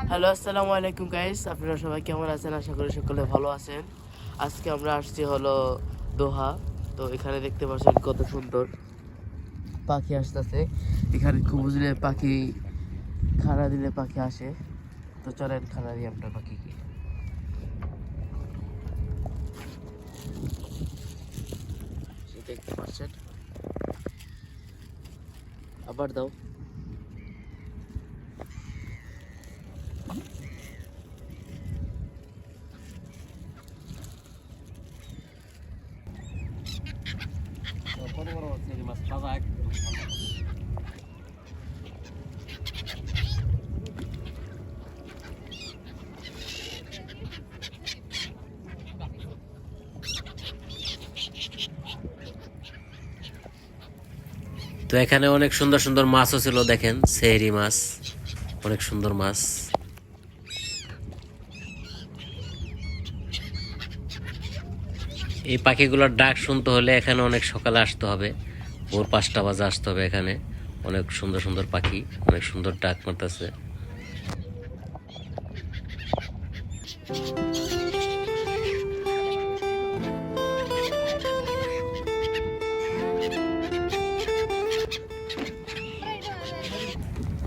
Hello, আসসালামু আলাইকুম guys. আপনারা সবাই কেমন আছেন? আশা করি সকলে ভালো আছেন। আজকে আমরা আসছি হলো দোহা। তো এখানে দেখতে পাচ্ছেন কত সুন্দর পাখি আসতেছে। এখানে খুব বুঝলে পাখি খানা দিলে পাখি আসে। তো চলেন খানা দিই আপনার পাখিকে। দেখতে পাচ্ছেন, আবার দাও। তো এখানে অনেক সুন্দর সুন্দর মাছও ছিল, দেখেন সেহরি মাছ, অনেক সুন্দর মাছ। এই পাখিগুলোর ডাক শুনতে হলে এখানে অনেক সকালে আসতে হবে, ভোর 5টা বাজে আসতে হবে। এখানে অনেক সুন্দর সুন্দর পাখি, অনেক সুন্দর ডাক মারতেছে।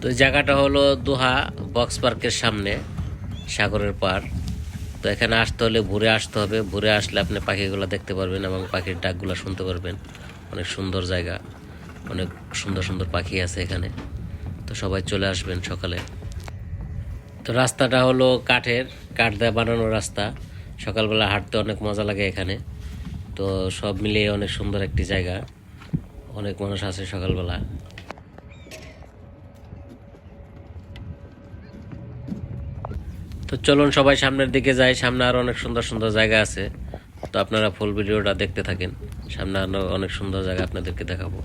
তো এই জায়গাটা হলো দোহা বক্স পার্কের সামনে, সাগরের পার। তো এখানে আসতে হলে ভোরে আসতে হবে, ভোরে আসলে আপনি পাখিগুলো দেখতে পারবেন এবং পাখির ডাকগুলো শুনতে পারবেন। অনেক সুন্দর জায়গা, অনেক সুন্দর সুন্দর পাখি আছে এখানে। তো সবাই চলে আসবেন সকালে। তো রাস্তাটা হলো কাঠ দিয়ে বানানো রাস্তা। সকালবেলা হাঁটতে অনেক মজা লাগে এখানে। তো সব মিলিয়ে অনেক সুন্দর একটি জায়গা, অনেক মানুষ আছে সকালবেলা। তো চলুন সবাই সামনের দিকে যাই, সামনে আরো অনেক সুন্দর সুন্দর জায়গা আছে। তো আপনারা ফুল ভিডিওটা দেখতে থাকেন, সামনে আরো অনেক সুন্দর জায়গা আপনাদেরকে দেখাবো।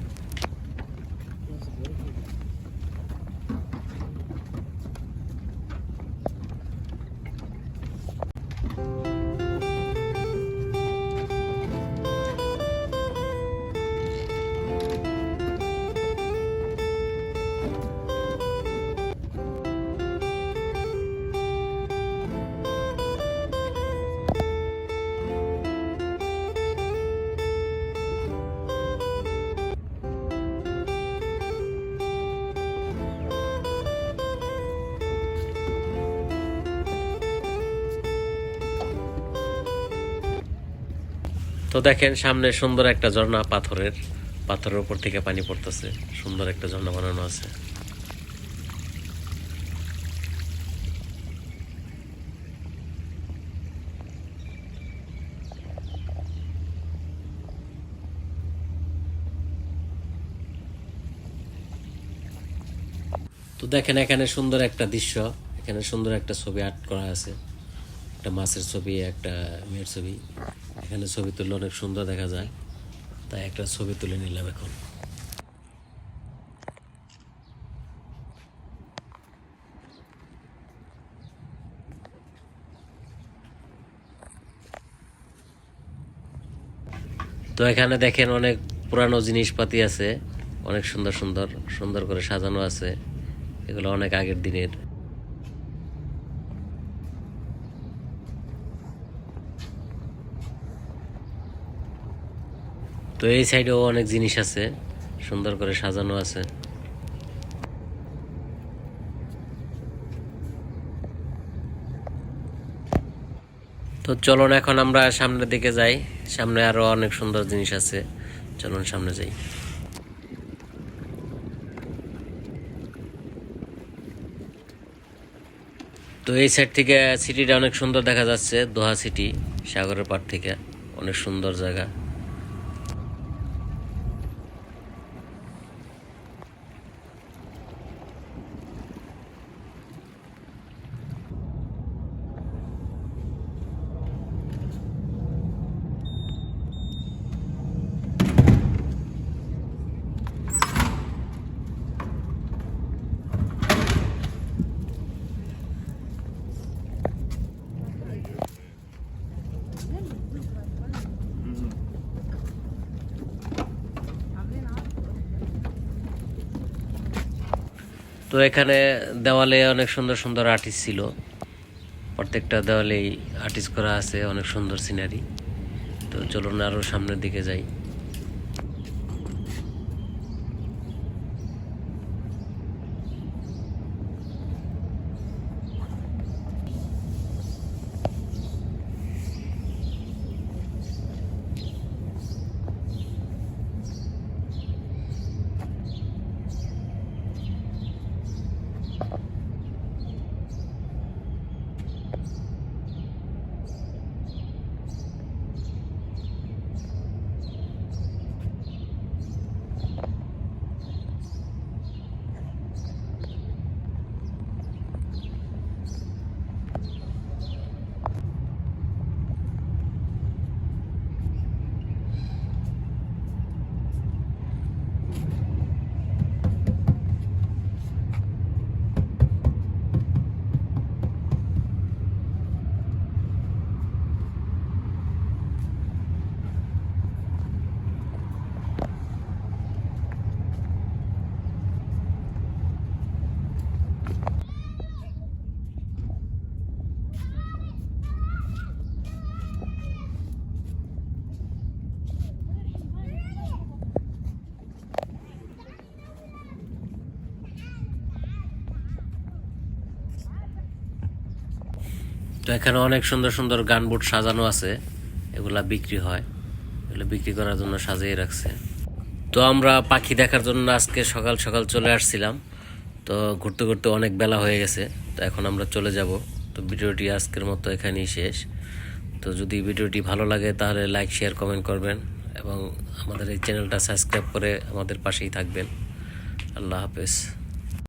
তো দেখেন সামনে সুন্দর একটা ঝর্ণা, পাথরের উপর থেকে পানি পড়তেছে, সুন্দর একটা ঝর্ণা বানানো আছে। তো দেখেন এখানে সুন্দর একটা দৃশ্য, এখানে সুন্দর একটা ছবি আর্ট করা আছে, একটা মাছের ছবি, একটা মেয়ের ছবি। এখানে ছবি তুললে অনেক সুন্দর দেখা যায়, তাই একটা ছবি তুলে নিলাম এখন। তো এখানে দেখেন অনেক পুরানো জিনিসপাতি আছে, অনেক সুন্দর সুন্দর সুন্দর করে সাজানো আছে। এগুলো অনেক আগের দিনের। তো এই সাইডেও অনেক জিনিস আছে, সুন্দর করে সাজানো আছে। তো চলুন এখন আমরা সামনের দিকে যাই, সামনে আরো অনেক সুন্দর জিনিস আছে, চলুন সামনে যাই। তো এই সাইড থেকে সিটিটা অনেক সুন্দর দেখা যাচ্ছে, দোহা সিটি, সাগরের পাড় থেকে অনেক সুন্দর জায়গা। তো এখানে দেওয়ালে অনেক সুন্দর সুন্দর আর্টিস্ট ছিল, প্রত্যেকটা দেওয়ালেই আর্টিস্ট করা আছে, অনেক সুন্দর সিনারি। তো চলুন আরও সামনের দিকে যাই। তো এখানে অনেক সুন্দর সুন্দর গানবোট সাজানো আছে, এগুলা বিক্রি হয়, এগুলো বিক্রি করার জন্য সাজিয়ে রাখছে। তো আমরা পাখি দেখার জন্য আজকে সকাল সকাল চলে আসছিলাম। তো ঘুরতে ঘুরতে অনেক বেলা হয়ে গেছে, তো এখন আমরা চলে যাব। তো ভিডিওটি আজকের মতো এখানেই শেষ। তো যদি ভিডিওটি ভালো লাগে তাহলে লাইক, শেয়ার, কমেন্ট করবেন এবং আমাদের এই চ্যানেলটা সাবস্ক্রাইব করে আমাদের পাশেই থাকবেন। আল্লাহ হাফেজ।